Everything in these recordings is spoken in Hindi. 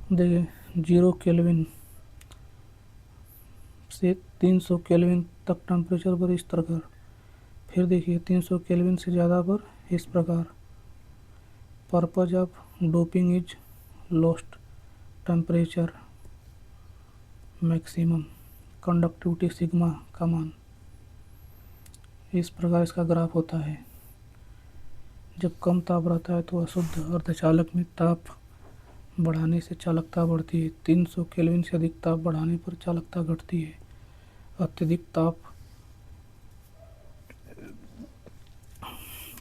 देखिए 0 केल्विन से 300 केल्विन तक टेम्परेचर पर इस प्रकार। फिर देखिए 300 केल्विन से ज़्यादा पर इस प्रकार। Purpose of doping is lost temperature maximum conductivity sigma का मान। इस प्रकार इसका ग्राफ होता है। जब कम ताप रहता है तो अशुद्ध अर्धचालक में ताप बढ़ाने से चालकता बढ़ती है। 300 केल्विन से अधिक ताप बढ़ाने पर चालकता घटती है। अत्यधिक ताप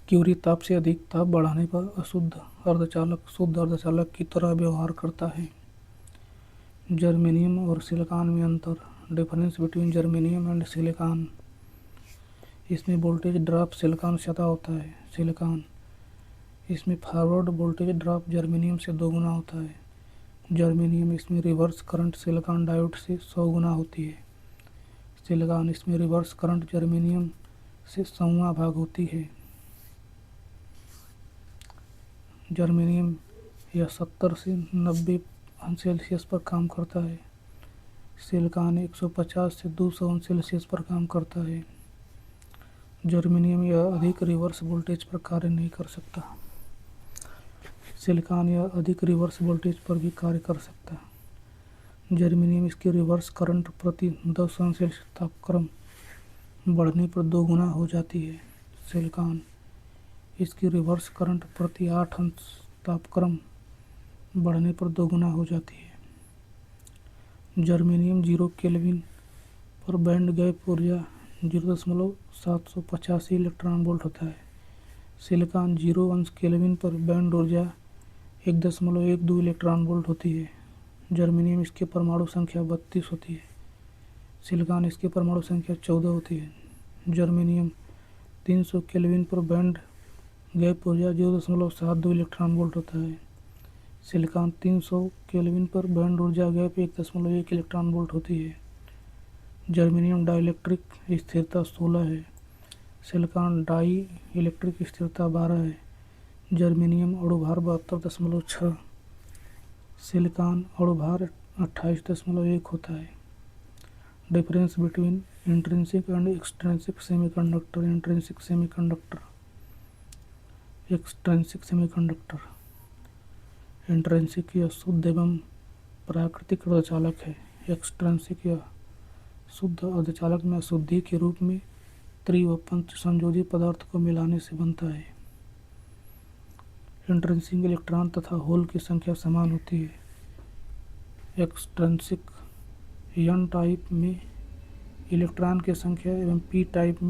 क्यूरी ताप से अधिक ताप बढ़ाने पर अशुद्ध अर्धचालक शुद्ध अर्धचालक की तरह व्यवहार करता है। जर्मेनियम और सिलिकॉन में अंतर। Difference between germanium and silicon. इसमें वोल्टेज ड्रॉप सिलिकॉन से ज़्यादा होता है। सिलिकॉन इसमें फॉरवर्ड वोल्टेज ड्रॉप जर्मेनियम से 2 गुना होता है। जर्मेनियम इसमें रिवर्स करंट सिलिकॉन डायोड से 100 गुना होती है। सिलिकॉन इसमें रिवर्स करंट जर्मेनियम से 100वां भाग होती है। जर्मेनियम यह 70 से 90 अंश सेल्सियस पर काम करता है। सिलिकॉन 150 से 200 अंश सेल्सियस पर काम करता है। जर्मेनियम यह अधिक रिवर्स वोल्टेज पर कार्य नहीं कर सकता। सिलिकॉन यह अधिक रिवर्स वोल्टेज पर भी कार्य कर सकता है। जर्मेनियम इसकी रिवर्स करंट प्रति 10 अंश सेल्सियस तापक्रम बढ़ने पर 2 गुना हो जाती है। सिलिकॉन इसकी रिवर्स करंट प्रति 8 अंश तापक्रम बढ़ने पर 2 गुना हो जाती है। जर्मेनियम 0 केल्विन पर बैंड गैप ऊर्जा 0.785 इलेक्ट्रॉन वोल्ट होता है। सिलिकॉन 0 अंश केल्विन पर बैंड ऊर्जा 1.12 इलेक्ट्रॉन वोल्ट होती है। जर्मेनियम इसकी परमाणु संख्या 32 होती है। सिलिकॉन इसकी परमाणु संख्या 14 होती है। जर्मेनियम 300 केल्विन पर बैंड गैप ऊर्जा 0.72 इलेक्ट्रॉन वोल्ट होता है। सिलिकॉन 300 केल्विन पर बैंड ऊर्जा गैप 1.1 इलेक्ट्रॉन वोल्ट होती है। जर्मेनियम डाइलेक्ट्रिक स्थिरता 16 है। सिलिकॉन डाई इलेक्ट्रिक स्थिरता 12 है। जर्मेनियम अणुभार 72.6। सिलिकॉन अणुभार 28.1 होता है। Difference between intrinsic and extrinsic semiconductor. Intrinsic semiconductor extrinsic semiconductor. Intrinsic यह शुद्ध एवं प्राकृतिक अर्धचालक है। एक्सट्रिंसिक यह शुद्ध अर्धचालक में अशुद्धि के रूप में त्रि व पंच संयोजी पदार्थ को मिलाने से बनता है। इंट्रिंसिक इलेक्ट्रॉन तथा होल की संख्या समान होती है। एक्सट्रिंसिक एन टाइप में इलेक्ट्रॉन की संख्या एवं पी टाइप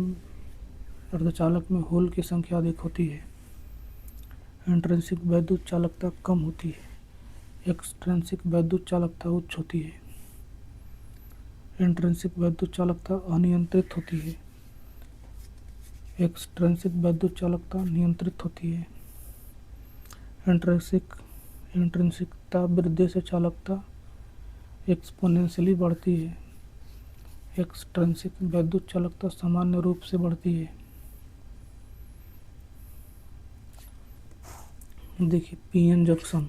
अर्धचालक में होल की संख्या अधिक होती है। इंट्रिंसिक वैद्युत चालकता कम होती है। एक्सट्रिंसिक वैद्युत चालकता उच्च होती है। इंट्रिंसिक वैद्युत चालकता अनियंत्रित होती है। एक्सट्रिंसिक वैद्युत चालकता नियंत्रित होती है। इंट्रिंसिकता वृद्धि से चालकता एक्सपोनेंशियली बढ़ती है। एक्सट्रिंसिक वैद्युत चालकता सामान्य रूप से बढ़ती है। देखिए पीएन जंक्शन।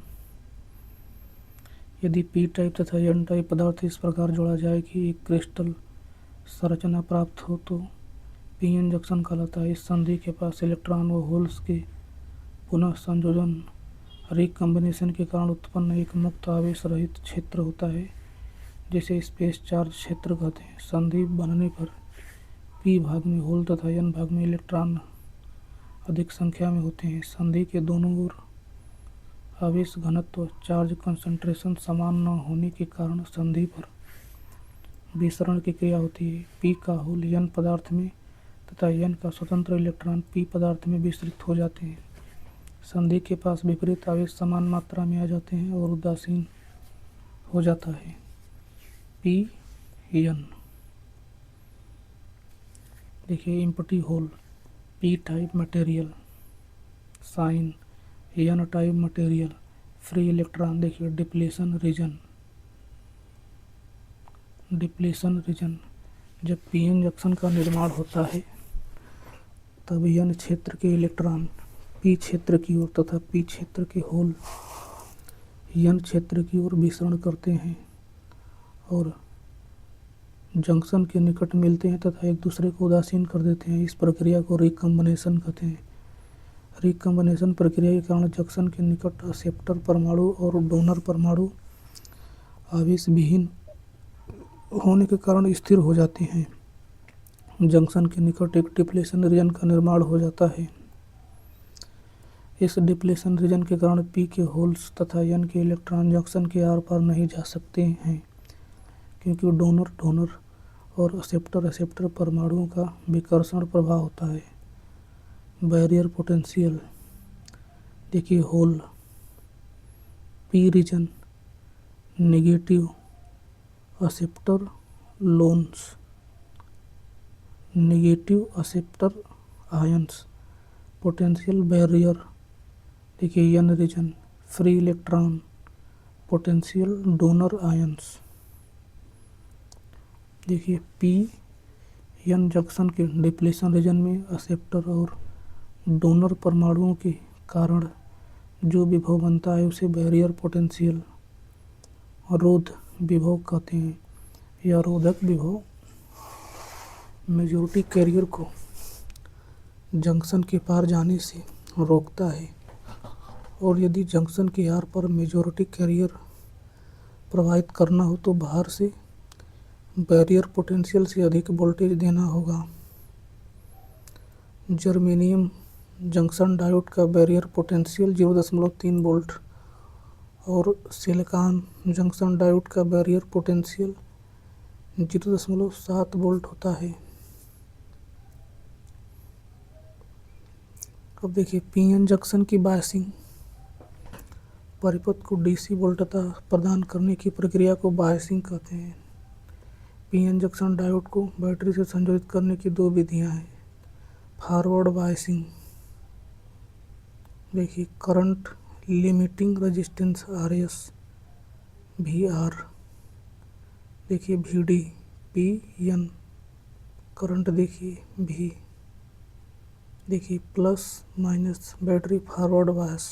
यदि पी टाइप तथा एन टाइप पदार्थ इस प्रकार जोड़ा जाए कि एक क्रिस्टल संरचना प्राप्त हो तो पीएन जंक्शन कहलाता है। इस संधि के पास इलेक्ट्रॉन व होल्स के पुनः संयोजन रिकम्बिनेशन के कारण उत्पन्न एक मुक्त आवेश रहित क्षेत्र होता है, जिसे स्पेस चार्ज क्षेत्र कहते हैं। संधि बनने पर पी भाग में होल तथा एन भाग में इलेक्ट्रॉन अधिक संख्या में होते हैं। संधि के दोनों ओर आवेश घनत्व चार्ज कंसंट्रेशन समान न होने के कारण संधि पर विसरण की क्रिया होती है। पी का होल एन पदार्थ में तथा एन का स्वतंत्र इलेक्ट्रॉन पी पदार्थ में विस्तृत हो जाते हैं। संधि के पास विपरीत आवेश समान मात्रा में आ जाते हैं और उदासीन हो जाता है। P N. देखिए empty hole P type material. Sign N type material free electron. देखिए डिप्लीशन रीजन। डिप्लीशन रीजन जब पीएन जंक्शन का निर्माण होता है तब एन क्षेत्र के इलेक्ट्रॉन पी क्षेत्र की ओर तथा पी क्षेत्र के होल यन क्षेत्र की ओर विसरण करते हैं और जंक्शन के निकट मिलते हैं तथा एक दूसरे को उदासीन कर देते हैं। इस प्रक्रिया को रिकम्बिनेशन कहते हैं। रिकम्बिनेशन प्रक्रिया के कारण जंक्शन के निकट एक्सेप्टर परमाणु और डोनर परमाणु आवेश विहीन होने के कारण स्थिर हो जाते हैं। जंक्शन के निकट एक डिप्लेशन रीजन का निर्माण हो जाता है। इस डिप्लेशन रीजन के कारण पी के होल्स तथा एन के इलेक्ट्रॉन जंक्शन के आर पार नहीं जा सकते हैं, क्योंकि डोनर और एक्सेप्टर परमाणुओं का विकर्षण प्रभाव होता है। बैरियर पोटेंशियल देखिए, hole P region negative, acceptor ions negative acceptor ions. Potential barrier देखिए, N region free electron, potential donor ions. देखिए, पी एन जंक्शन के डिप्लेशन रीजन में एक्सेप्टर और डोनर परमाणुओं के कारण जो विभव बनता है उसे बैरियर पोटेंशियल रोध विभव कहते हैं। यह रोधक विभव मेजॉरिटी कैरियर को जंक्शन के पार जाने से रोकता है, और यदि जंक्शन के आर पर मेजॉरिटी कैरियर प्रवाहित करना हो तो बाहर से बैरियर पोटेंशियल से अधिक वोल्टेज देना होगा। जर्मेनियम जंक्शन डायोड का बैरियर पोटेंशियल 0.3 वोल्ट और सिलिकॉन जंक्शन डायोड का बैरियर पोटेंशियल 0.7 वोल्ट होता है। अब देखिए, पीएन जंक्शन की बायसिंग परिपथ को डीसी वोल्टता प्रदान करने की प्रक्रिया को बायसिंग कहते हैं। पीएन जंक्शन डायोड को बैटरी से संयोजित करने की दो विधियां हैं। फॉरवर्ड बायसिंग देखिए, current limiting resistance RS VR देखिए, वीडी पीएन करंट देखिए भी देखिए, plus minus battery forward bias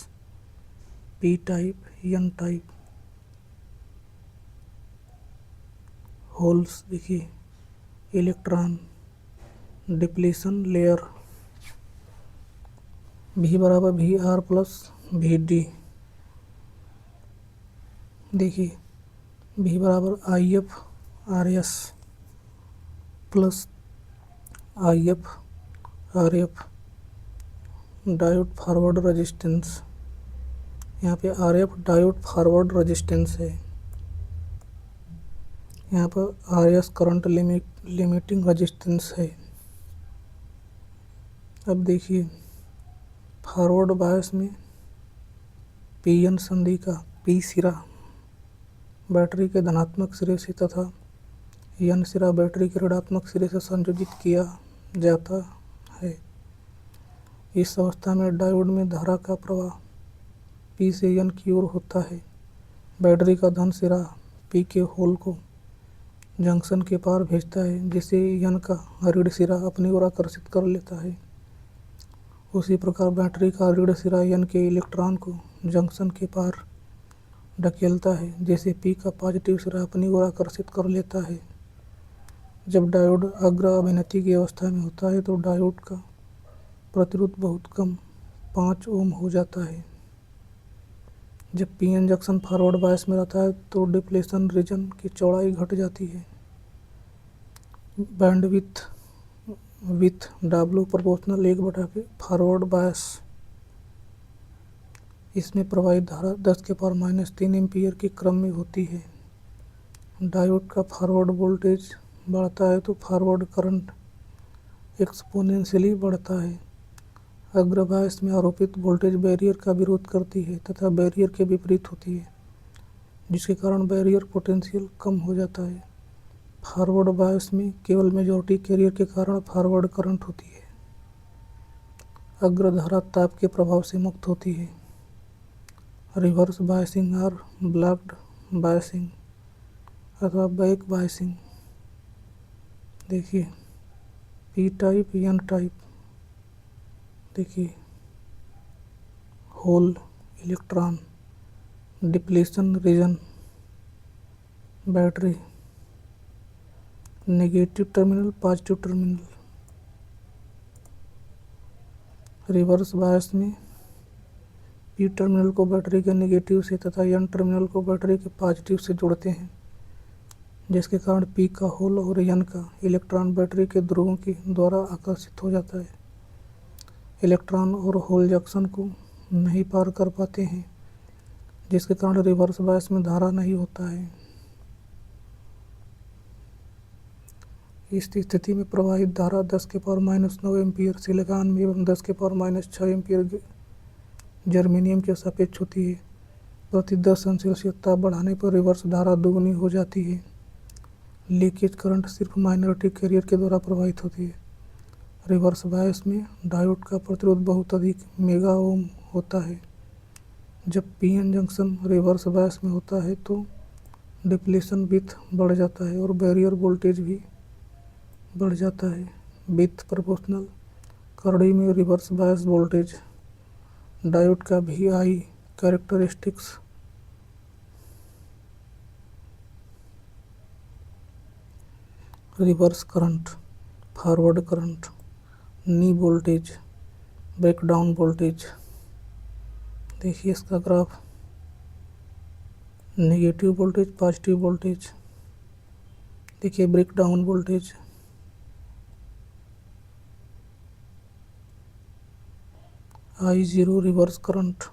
P type N type. Holes देखिए, इलेक्ट्रॉन डिप्लेशन लेयर V बराबर V R plus V D देखिए, V बराबर I F R S plus I F R F diode forward resistance. यहाँ पे are F diode forward resistance है, यहाँ पर R S current limiting resistance है। अब देखिए, फॉरवर्ड बायस में पी एन संधि का पी सिरा बैटरी के धनात्मक सिरे से तथा एन सिरा बैटरी के ऋणात्मक सिरे से संयोजित किया जाता है। इस अवस्था में डायोड में धारा का प्रवाह पी से एन की ओर होता है। बैटरी का धन सिरा पी के होल को जंक्शन के पार भेजता है, जिसे एन का ऋण सिरा अपनी ओर आकर्षित कर लेता है। उसी प्रकार बैटरी का ऋण सिरा एन के इलेक्ट्रॉन को जंक्शन के पार ढकेलता है, जिसे पी का पॉजिटिव सिरा अपनी ओर आकर्षित कर लेता है। जब डायोड अग्र अभिनति की अवस्था में होता है तो डायोड का प्रतिरोध बहुत कम 5 ओम हो जाता है। जब पीएन जंक्शन फॉरवर्ड बायस में रहता है तो डिप्लेशन रीजन की चौड़ाई घट जाती है। बैंडविड्थ विथ W प्रोपोर्शनल 1 के फॉरवर्ड बायस। इसमें प्रवाहित धारा 10⁻³ एम्पीयर के क्रम में होती है। डायोड का फॉरवर्ड वोल्टेज बढ़ता है तो फॉरवर्ड करंट एक्सपोनेंशियली बढ़ता है। अग्र बायस में आरोपित वोल्टेज बैरियर का विरोध करती है तथा बैरियर के विपरीत होती है, जिसके कारण बैरियर पोटेंशियल कम हो जाता है। फॉरवर्ड बायस में केवल मेजॉरिटी कैरियर के कारण फॉरवर्ड करंट होती है। अग्र धारा ताप के प्रभाव से मुक्त होती है। रिवर्स बायसिंग और ब्लॉक्ड बायसिंग अथवा बैक बायसिंग देखिए, पी टाइप एन टाइप देखिए, hole electron depletion region, battery, negative terminal, positive terminal. Reverse bias में पी टर्मिनल को बैटरी के नेगेटिव से तथा एन टर्मिनल को बैटरी के पॉजिटिव से जोड़ते हैं, जिसके कारण पी का होल और एन का इलेक्ट्रॉन बैटरी के ध्रुवों के द्वारा आकर्षित हो जाता है। इलेक्ट्रॉन और होल जंक्शन को नहीं पार कर पाते हैं, जिसके कारण रिवर्स बायस में धारा नहीं होता है। इस स्थिति में प्रवाहित धारा 10⁻⁹ एम्पीयर सिलिकॉन में एवं 10⁻⁶ एम्पीयर जर्मेनियम के सापेक्ष होती है। प्रति 10 अंश सेल्सियस ताप बढ़ाने पर रिवर्स धारा दोगुनी हो जाती है। लीकेज करंट सिर्फ माइनॉरिटी कैरियर के द्वारा प्रवाहित होती है। रिवर्स बायस में डायोड का प्रतिरोध बहुत अधिक मेगा ओम होता है। जब पीएन जंक्शन रिवर्स बायस में होता है तो डिप्लीशन विड्थ बढ़ जाता है और बैरियर वोल्टेज भी बढ़ जाता है। विड्थ प्रोपोर्शनल करड़ी में रिवर्स बायस वोल्टेज डायोड का VI characteristics reverse current, forward current, knee voltage, breakdown voltage. देखिए इसका graph, negative voltage, positive voltage. देखिए breakdown voltage, I0 reverse current,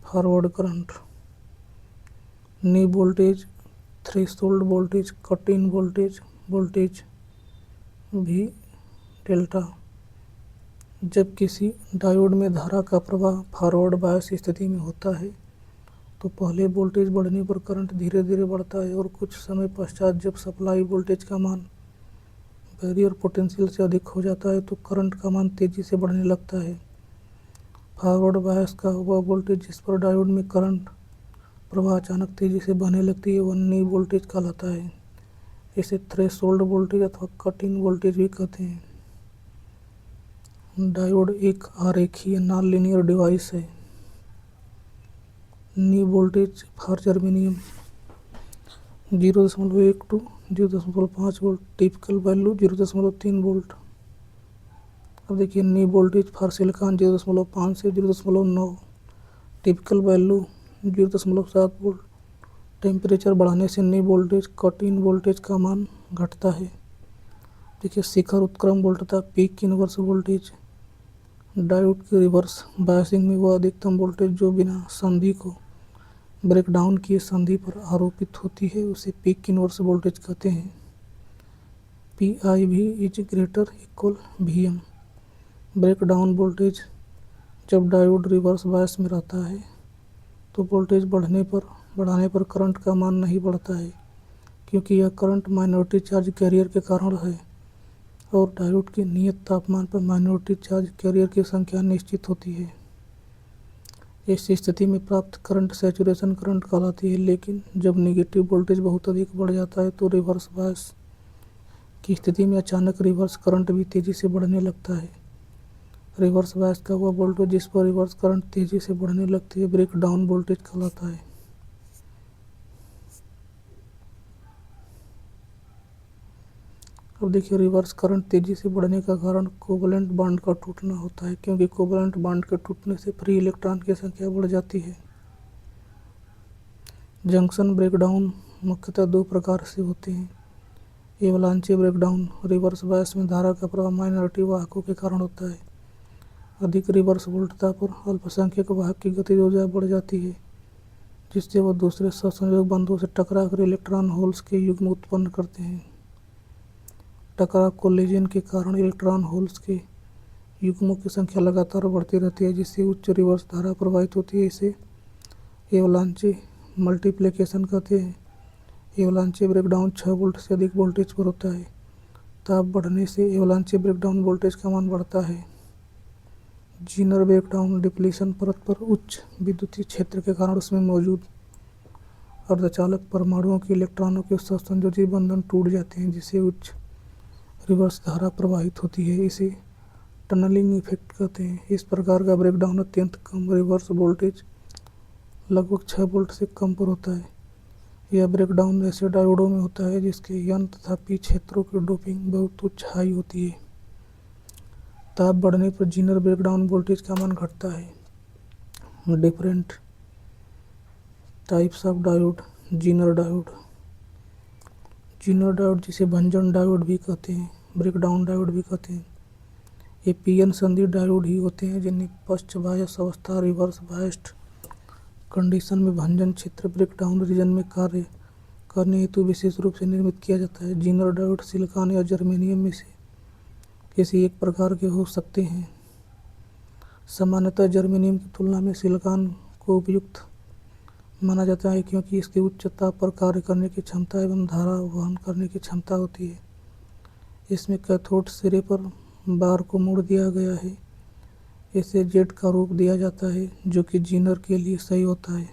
forward current, knee voltage, threshold voltage, cut in voltage, voltage भी डेल्टा। जब किसी डायोड में धारा का प्रवाह फॉरवर्ड बायस स्थिति में होता है तो पहले वोल्टेज बढ़ने पर करंट धीरे धीरे बढ़ता है और कुछ समय पश्चात जब सप्लाई वोल्टेज का मान बैरियर पोटेंशियल से अधिक हो जाता है तो करंट का मान तेजी से बढ़ने लगता है। फॉरवर्ड बायस का वह वोल्टेज जिस पर डायोड में करंट प्रवाह अचानक तेजी से बहने लगती है वह नी वोल्टेज कहलाता है। इसे थ्रेशोल्ड वोल्टेज अथवा कट इन वोल्टेज भी कहते हैं। डायोड एक आरेखीय नॉन लीनियर डिवाइस है। नी voltage for germanium 0.1 to 0.5 volt, typical value 0.3 volt. अब देखिए नी वोल्टेज फॉर सिलिकॉन 0.5 से 0.9, टिपिकल वैल्यू 0.7 वोल्ट। टेम्परेचर बढ़ाने से नी वोल्टेज कट इन वोल्टेज का मान घटता है। देखिए शिखर उत्क्रम वोल्टता, पीक इनवर्स वोल्टेज। डायोड की रिवर्स बायसिंग में वह अधिकतम वोल्टेज जो बिना संधि को ब्रेकडाउन किए संधि पर आरोपित होती है उसे पीक इनवर्स वोल्टेज कहते हैं। PIV is greater equal VM। Breakdown voltage, जब डायोड रिवर्स बायस में रहता है तो वोल्टेज बढ़ाने पर करंट का मान नहीं बढ़ता है, क्योंकि यह करंट माइनॉरिटी चार्ज कैरियर के कारण है और डायोड के नियत तापमान पर माइनॉरिटी चार्ज कैरियर की संख्या निश्चित होती है। इस स्थिति में प्राप्त करंट सैचुरेशन करंट कहलाती है, लेकिन जब नेगेटिव वोल्टेज बहुत अधिक बढ़ जाता है तो रिवर्स बायस की स्थिति में अचानक रिवर्स करंट भी तेजी से बढ़ने लगता है। रिवर्स बायस का वह वोल्टेज जिस पर रिवर्स करंट तेजी से बढ़ने लगती है ब्रेकडाउन वोल्टेज कहलाता है। अब देखिए रिवर्स करंट तेजी से बढ़ने का कारण कोवलेंट बॉन्ड का टूटना होता है, क्योंकि कोवलेंट बॉन्ड के टूटने से फ्री इलेक्ट्रॉन की संख्या बढ़ जाती है। जंक्शन ब्रेकडाउन मुख्यतः दो प्रकार से होते हैं। एवलांचे ब्रेकडाउन, रिवर्स बायस में धारा का प्रवाह माइनॉरिटी वाहकों के कारण होता है। अधिक रिवर्स वोल्टता पर अल्पसंख्यक वाहक की गतिज ऊर्जा बढ़ जाती है, जिससे वह दूसरे सहसंयोग बंधों से टकराकर इलेक्ट्रॉन होल्स के युग्म उत्पन्न करते हैं। टकराव कोलिजन के कारण इलेक्ट्रॉन होल्स के युग्मों की संख्या लगातार बढ़ती रहती है, जिससे उच्च रिवर्स धारा प्रवाहित होती है। इसे एवलांचे मल्टीप्लिकेशन कहते हैं। एवलांचे ब्रेकडाउन 6 वोल्ट से अधिक वोल्टेज पर होता है। ताप बढ़ने से एवलांचे ब्रेकडाउन वोल्टेज का मान बढ़ता है। जीनर ब्रेकडाउन, डिप्लीशन परत पर उच्च विद्युतीय क्षेत्र के कारण उसमें मौजूद अर्धचालक परमाणुओं के इलेक्ट्रॉनों के सहसंयोजी बंधन टूट जाते हैं, जिससे उच्च रिवर्स धारा प्रवाहित होती है। इसे टनलिंग इफेक्ट कहते हैं। इस प्रकार का ब्रेकडाउन अत्यंत कम रिवर्स वोल्टेज लगभग 6 वोल्ट से कम पर होता है। यह ब्रेकडाउन ऐसे डायोडों में होता है जिसके एन तथा पी क्षेत्रों की डोपिंग बहुत उच्च हाई होती है। ताप बढ़ने पर जीनर ब्रेकडाउन वोल्टेज का मान घटता है। Different types of diode. Zener diode. Zener diode जिसे भंजन डायोड भी कहते हैं, ब्रेकडाउन डायोड भी कहते हैं, ये पीएन संधि डायोड ही होते हैं जिन्हें पश्च बायस अवस्था रिवर्स बायस्ड कंडीशन में भंजन क्षेत्र ब्रेकडाउन रीजन में कार्य करने हेतु विशेष रूप से निर्मित किया जाता है। जीनर डायोड सिलिकॉन या जर्मेनियम में से किसी एक प्रकार के हो सकते हैं। सामान्यतः जर्मेनियम की तुलना में सिलिकॉन को उपयुक्त माना जाता है क्योंकि इसकी उच्च ताप पर कार्य करने की क्षमता एवं धारा वहन करने की क्षमता होती है। इसमें कैथोड सिरे पर बार को मोड़ दिया गया है। इसे जेट का रूप दिया जाता है जो कि जीनर के लिए सही होता है।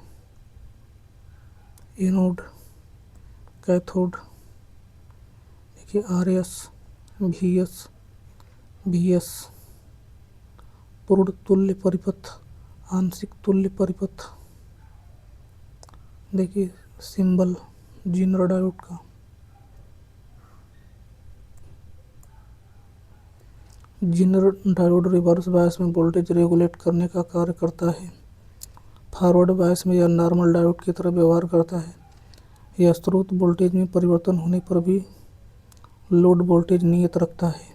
एनोड, कैथोड, देखिए आरएस, वीएस, वीएस, पूर्ण तुल्य परिपथ, आंशिक तुल्य परिपथ। देखिए सिंबल जीनर डायोड का। जीनर डायोड रिवर्स बायस में वोल्टेज रेगुलेट करने का कार्य करता है। फॉरवर्ड बायस में यह नॉर्मल डायोड की तरह व्यवहार करता है। यह स्रोत वोल्टेज में परिवर्तन होने पर भी लोड वोल्टेज नियत रखता है।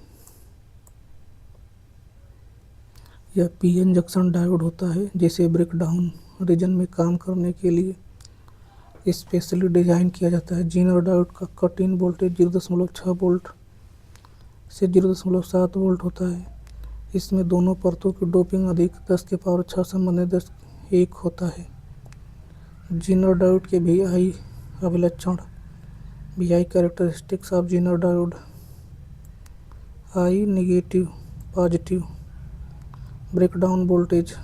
यह पीएन जंक्शन डायोड होता है जिसे ब्रेकडाउन रीजन में काम करने के लिए स्पेशली डिजाइन किया जाता है। जीनर डायोड का कट इन वोल्टेज 0.6 वोल्ट से 0.7 वोल्ट होता है। इसमें दोनों परतों की डोपिंग अधिक 10⁻6 संबंधित 10⁻1 होता है। जीनर डायोड के वीआई अभिलक्षण। VI characteristics of Zener diode. I negative, positive breakdown voltage.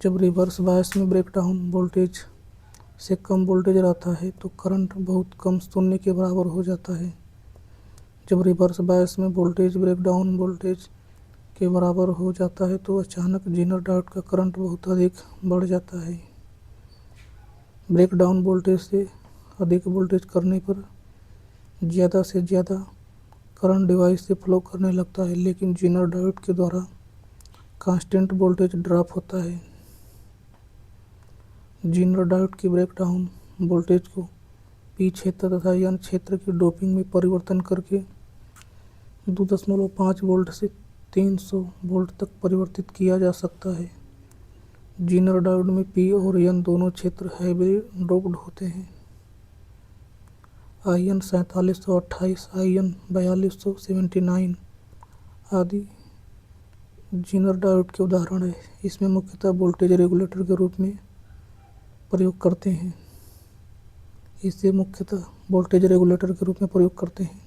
जब रिवर्स बायस में ब्रेकडाउन वोल्टेज से कम वोल्टेज रहता है तो करंट बहुत कम शून्य के बराबर हो जाता है। जब रिवर्स बायस में वोल्टेज ब्रेकडाउन वोल्टेज के बराबर हो जाता है तो अचानक जीनर डायोड का करंट बहुत अधिक बढ़ जाता है। ब्रेकडाउन वोल्टेज से अधिक वोल्टेज करने पर ज़्यादा से ज़्यादा करंट डिवाइस से फ्लो करने लगता है, लेकिन जीनर डायोड के द्वारा कांस्टेंट वोल्टेज ड्रॉप होता है। जीनर डायोड की ब्रेकडाउन वोल्टेज को पी क्षेत्र तथा एन क्षेत्र की डोपिंग में परिवर्तन करके 2.5 वोल्ट से 300 वोल्ट तक परिवर्तित किया जा सकता है। जीनर डायोड में पी और एन दोनों क्षेत्र हैवी डोप्ड होते हैं। IN 4728, IN 4279 आदि जीनर डायोड के उदाहरण है। इसमें मुख्यतः वोल्टेज रेगुलेटर के रूप में प्रयोग करते हैं। इसे मुख्यतः वोल्टेज रेगुलेटर के रूप में प्रयोग करते हैं।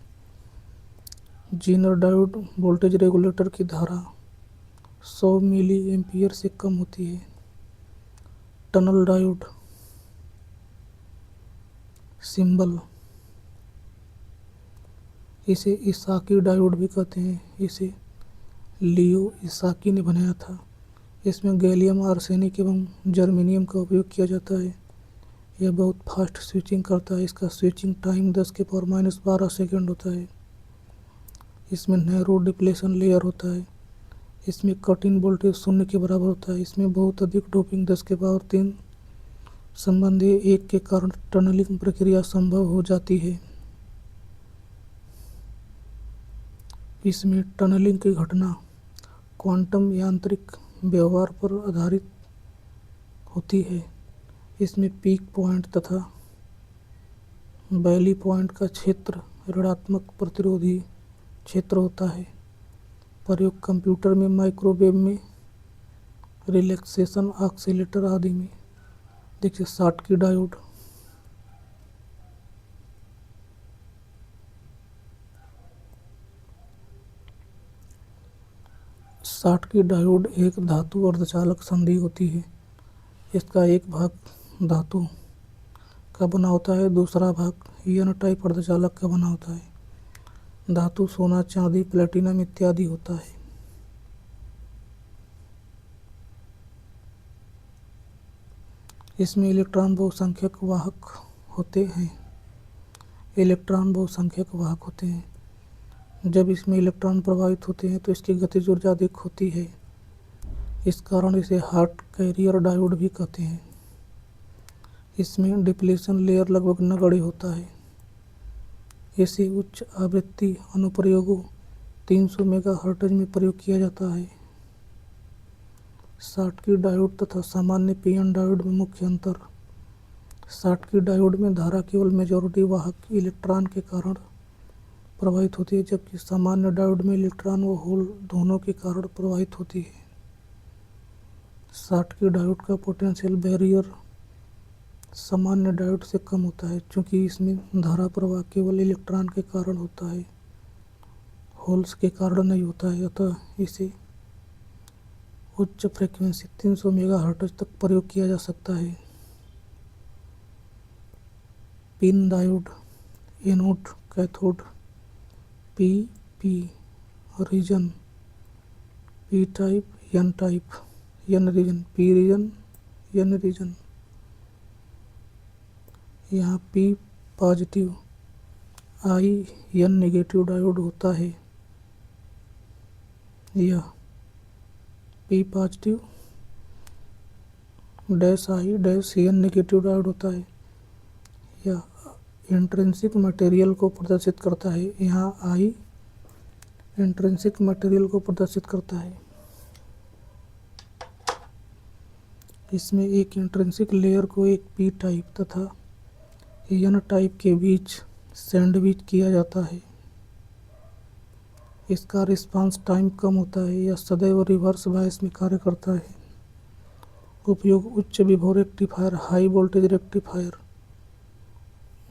जीनर डायोड वोल्टेज रेगुलेटर की धारा 100 मिली एम्पीयर से कम होती है। Tunnel diode. सिंबल, इसे इसाकी डायोड भी कहते हैं। इसे लियो इसाकी ने बनाया था। इसमें गैलियम आर्सेनिक एवं जर्मेनियम का उपयोग किया जाता है। यह बहुत फास्ट स्विचिंग करता है। इसका स्विचिंग टाइम 10⁻12 सेकेंड होता है। इसमें नैरो डिप्लेशन लेयर होता है। इसमें कट इन वोल्टेज 0 के बराबर होता है। इसमें बहुत अधिक डोपिंग 10⁻3 संबंधी 1 के कारण टनलिंग प्रक्रिया संभव हो जाती है। इसमें टनलिंग की घटना क्वांटम यांत्रिक व्यवहार पर आधारित होती है। इसमें पीक पॉइंट तथा वैली पॉइंट का क्षेत्र ऋणात्मक प्रतिरोधी क्षेत्र होता है। प्रयोग कंप्यूटर में, माइक्रोवेव में, रिलैक्सेशन ऑक्सीलेटर आदि में। देखिए शॉटकी डायोड। शॉटकी डायोड एक धातु अर्धचालक संधि होती है। इसका एक भाग धातु का बना होता है, दूसरा भाग एन टाइप अर्धचालक का बना होता है। धातु सोना, चांदी, प्लेटिनम इत्यादि होता है। इसमें इलेक्ट्रॉन बहुसंख्यक वाहक होते हैं। इलेक्ट्रॉन बहुसंख्यक वाहक होते हैं। जब इसमें इलेक्ट्रॉन प्रवाहित होते हैं तो इसकी गतिज ऊर्जा अधिक होती है। इस कारण इसे हॉट कैरियर डायोड भी कहते हैं। इसमें डिप्लीशन लेयर लगभग नगण्य होता है। इसे उच्च आवृत्ति अनुप्रयोगों 300 मेगाहर्ट्ज में प्रयोग किया जाता है। शॉटकी डायोड तथा सामान्य पीएन डायोड में मुख्य अंतर। शॉटकी डायोड में धारा केवल मेजॉरिटी वाहक इलेक्ट्रॉन के कारण प्रवाहित होती है, जबकि सामान्य डायोड में इलेक्ट्रॉन व होल दोनों के कारण प्रवाहित होती है। शॉटकी डायोड का पोटेंशियल बैरियर सामान्य डायोड से कम होता है, क्योंकि इसमें धारा प्रवाह केवल इलेक्ट्रॉन के कारण होता है, होल्स के कारण नहीं होता है। अतः इसे उच्च फ्रीक्वेंसी 300 मेगाहर्ट्ज तक प्रयोग किया जा सकता है। PIN diode, anode, cathode, P region, P type, N type, N region, P region, N region. यहाँ P positive, I N negative diode होता है। यह P positive dash I dash N negative diode होता है। यह इंट्रिंसिक मटेरियल को प्रदर्शित करता है। यहाँ आई इंट्रिंसिक मटेरियल को प्रदर्शित करता है। इसमें एक इंट्रिंसिक लेयर को एक पी टाइप तथा एन टाइप के बीच सैंडविच किया जाता है। इसका रिस्पांस टाइम कम होता है। यह सदैव रिवर्स बायस में कार्य करता है। उपयोग उच्च विभव rectifier, high voltage rectifier,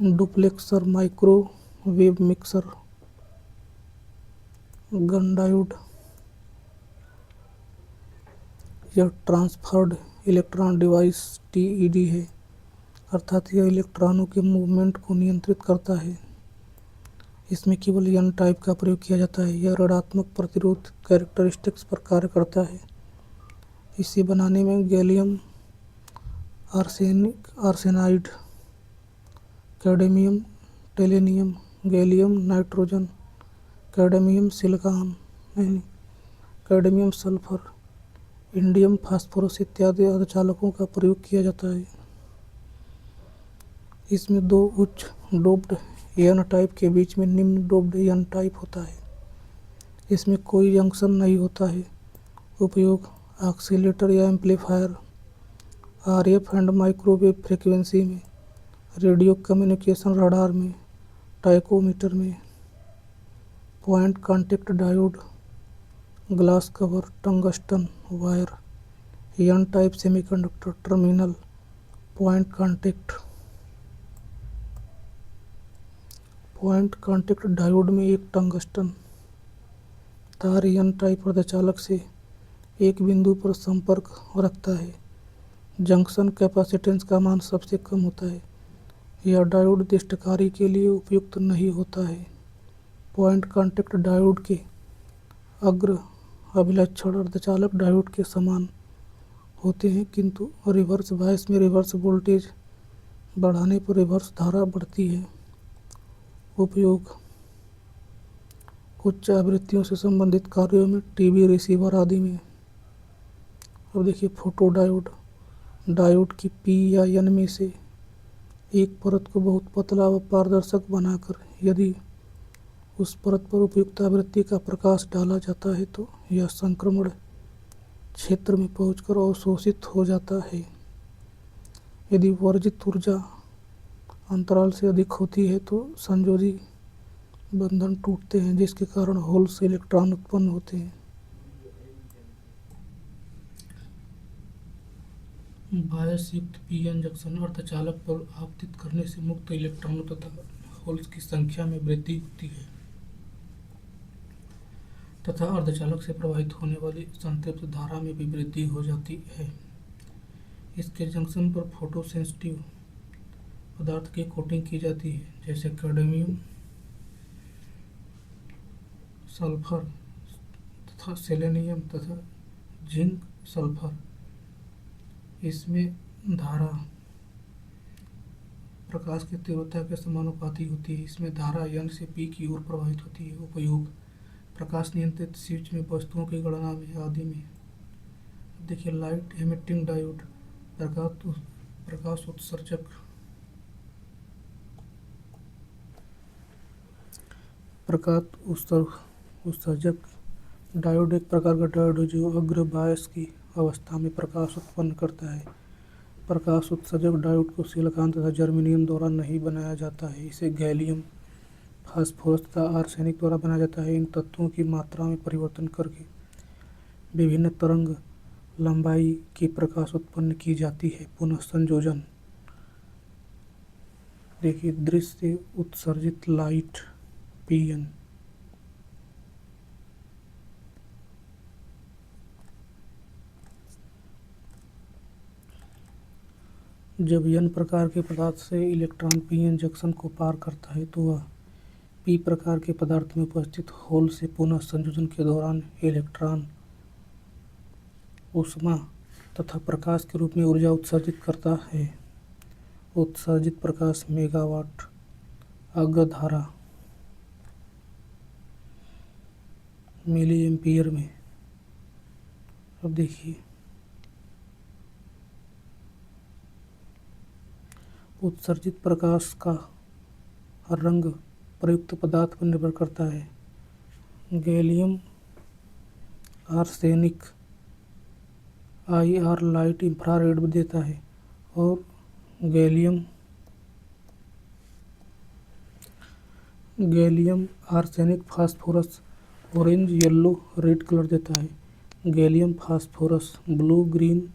duplexer, microwave mixer, Gunn diode. यह ट्रांसफर्ड इलेक्ट्रॉन डिवाइस टीईडी है, अर्थात यह इलेक्ट्रॉनों के मूवमेंट को नियंत्रित करता है। इसमें केवल एन टाइप का प्रयोग किया जाता है। यह ऋणात्मक प्रतिरोध कैरेक्टरिस्टिक्स पर कार्य करता है। इसे बनाने में gallium arsenide, cadmium, tellurium, gallium nitrogen, cadmium silicon, cadmium sulphur, indium phosphorus इत्यादि अर्धचालकों का प्रयोग किया जाता है। इसमें दो उच्च डोप्ड एन टाइप के बीच में निम्न डोप्ड एन टाइप होता है। इसमें कोई जंक्शन नहीं होता है। उपयोग ऑक्सीलेटर या amplifier, RF and microwave frequency में, रेडियो कम्युनिकेशन रडार में, टाइकोमीटर में। Point contact diode, glass cover, tungsten wire, N type semiconductor terminal, point contact diode में एक टंगस्टन तार एन टाइप अर्धचालक से एक बिंदु पर संपर्क रखता है। जंक्शन कैपेसिटेंस का मान सबसे कम होता है। यह डायोड दृष्टकारी के लिए उपयुक्त नहीं होता है। पॉइंट कॉन्टैक्ट डायोड के अग्र अभिलक्षण अर्धचालक डायोड के समान होते हैं, किंतु रिवर्स बायस में रिवर्स वोल्टेज बढ़ाने पर रिवर्स धारा बढ़ती है। उपयोग उच्च आवृत्तियों से संबंधित कार्यों में, टीवी रिसीवर आदि में। अब देखिए फोटो डायोड, डायोड की पी या एन में से एक परत को बहुत पतला व पारदर्शक बनाकर यदि उस परत पर उपयुक्त आवृत्ति का प्रकाश डाला जाता है तो यह संक्रमण क्षेत्र में पहुंचकर अवशोषित हो जाता है। यदि वर्जित ऊर्जा अंतराल से अधिक होती है तो संयोजी बंधन टूटते हैं, जिसके कारण होल से इलेक्ट्रॉन उत्पन्न होते हैं। बायस युक्त पीएन जंक्शन अर्धचालक पर आपतित करने से मुक्त इलेक्ट्रॉनों तथा होल्स की संख्या में वृद्धि होती है तथा अर्धचालक से प्रवाहित होने वाली संतृप्त धारा में भी वृद्धि हो जाती है। इसके जंक्शन पर फोटो सेंसिटिव पदार्थ की कोटिंग की जाती है, जैसे कैडमियम सल्फर तथा सेलेनियम तथा जिंक सल्फर। इसमें धारा प्रकाश की तीव्रता के समानुपाती होती है। इसमें धारा N से P की ओर प्रवाहित होती है। उपयोग प्रकाश नियंत्रित स्विच में, वस्तुओं की गणना में आदि में। देखिए लाइट एमिटिंग डायोड, प्रकाश उत्सर्जक। उत्सर्जक डायोड एक प्रकार का डायोड है जो अग्र बायस की अवस्था में प्रकाश उत्पन्न करता है। प्रकाश उत्सर्जक डायोड को सिलिकॉन तथा जर्मेनियम द्वारा नहीं बनाया जाता है। इसे गैलियम, फास्फोरस तथा आर्सेनिक द्वारा बनाया जाता है। इन तत्वों की मात्रा में परिवर्तन करके विभिन्न तरंग लंबाई की प्रकाश उत्पन्न की जाती है। पुनः संयोजन देखिए, दृश्य उत्सर्जित लाइट Pn, जब N प्रकार के पदार्थ से इलेक्ट्रॉन Pn जंक्शन को पार करता है तो वह P प्रकार के पदार्थ में उपस्थित होल से पुनः संयोजन के दौरान इलेक्ट्रॉन, ऊष्मा तथा प्रकाश के रूप में ऊर्जा उत्सर्जित करता है। उत्सर्जित प्रकाश मेगावाट अग्र धारा मिली एम्पीयर में। अब देखिए, उत्सर्जित प्रकाश का रंग प्रयुक्त पदार्थ पर निर्भर करता है। Gallium arsenic IR light infrared देता है और gallium arsenic phosphorus orange, yellow, red colour देता है। गैलियम फास्फोरस ब्लू, ग्रीन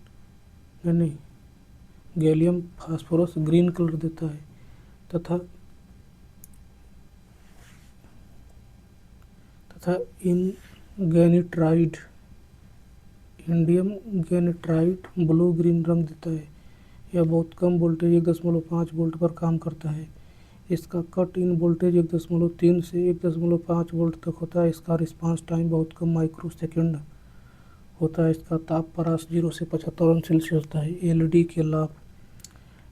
नहीं, गैलियम फास्फोरस ग्रीन कलर देता है तथा इंडियम गैनिट्राइड ब्लू ग्रीन रंग देता है। यह बहुत कम वोल्टेज 1.5 वोल्ट पर काम करता है। इसका कट इन वोल्टेज 1.3 से 1.5 वोल्ट तक होता है। इसका रिस्पांस टाइम बहुत कम माइक्रो सेकेंड होता है। इसका ताप परास 0 से 75 अंश सेल्सियस होता है। एलईडी के लाभ,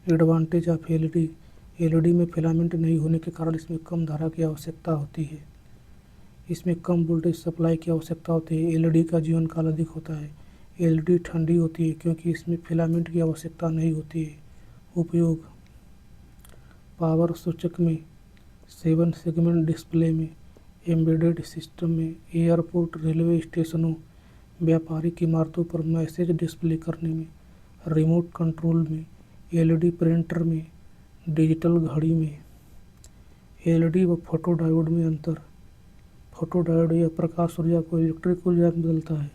एडवांटेज ऑफ एलईडी। एलईडी में फिलामेंट नहीं होने के कारण इसमें कम धारा की आवश्यकता होती है। इसमें कम वोल्टेज सप्लाई की आवश्यकता होती है। एलईडी का जीवन काल अधिक होता है। एलईडी ठंडी होती है क्योंकि इसमें फिलामेंट की आवश्यकता नहीं होती है। उपयोग पावर सूचक में, 7 सेगमेंट डिस्प्ले में, एम्बेडेड सिस्टम में, एयरपोर्ट, रेलवे स्टेशनों, व्यापारिक इमारतों पर मैसेज डिस्प्ले करने में, रिमोट कंट्रोल में, एलईडी प्रिंटर में, डिजिटल घड़ी में। एलईडी व फोटोडायोड में अंतर। फोटोडायोड यह प्रकाश ऊर्जा को इलेक्ट्रिक ऊर्जा में बदलता है।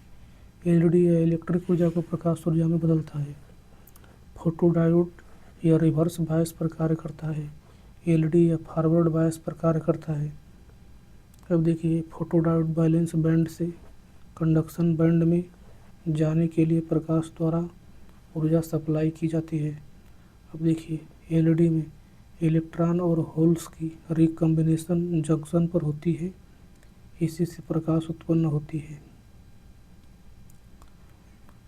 एलईडी यह इलेक्ट्रिक ऊर्जा को प्रकाश ऊर्जा में बदलता है। फोटोडायोड यह रिवर्स बायस पर कार्य करता है। एलईडी यह फॉरवर्ड बायस पर कार्य करता है। अब देखिए, फोटोडायोड बैलेंस बैंड से कंडक्शन बैंड में जाने के लिए प्रकाश द्वारा ऊर्जा सप्लाई की जाती है। अब देखिए, एलईडी में इलेक्ट्रॉन और होल्स की रिकॉम्बिनेशन जंक्शन पर होती है। इसी से प्रकाश उत्पन्न होती है।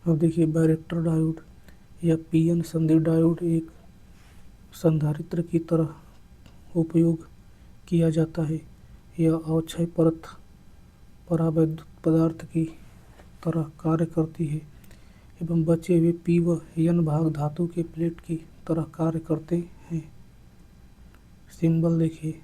अब देखिए, बैरेक्टर डायोड या पीएन संधि डायोड एक संधारित्र की तरह उपयोग किया जाता है। यह अवक्षय परत परावैद्युत पदार्थ की तरह कार्य करती है एवं बचे हुए P व N भाग धातु के प्लेट की तरह कार्य करते हैं। सिंबल देखिए,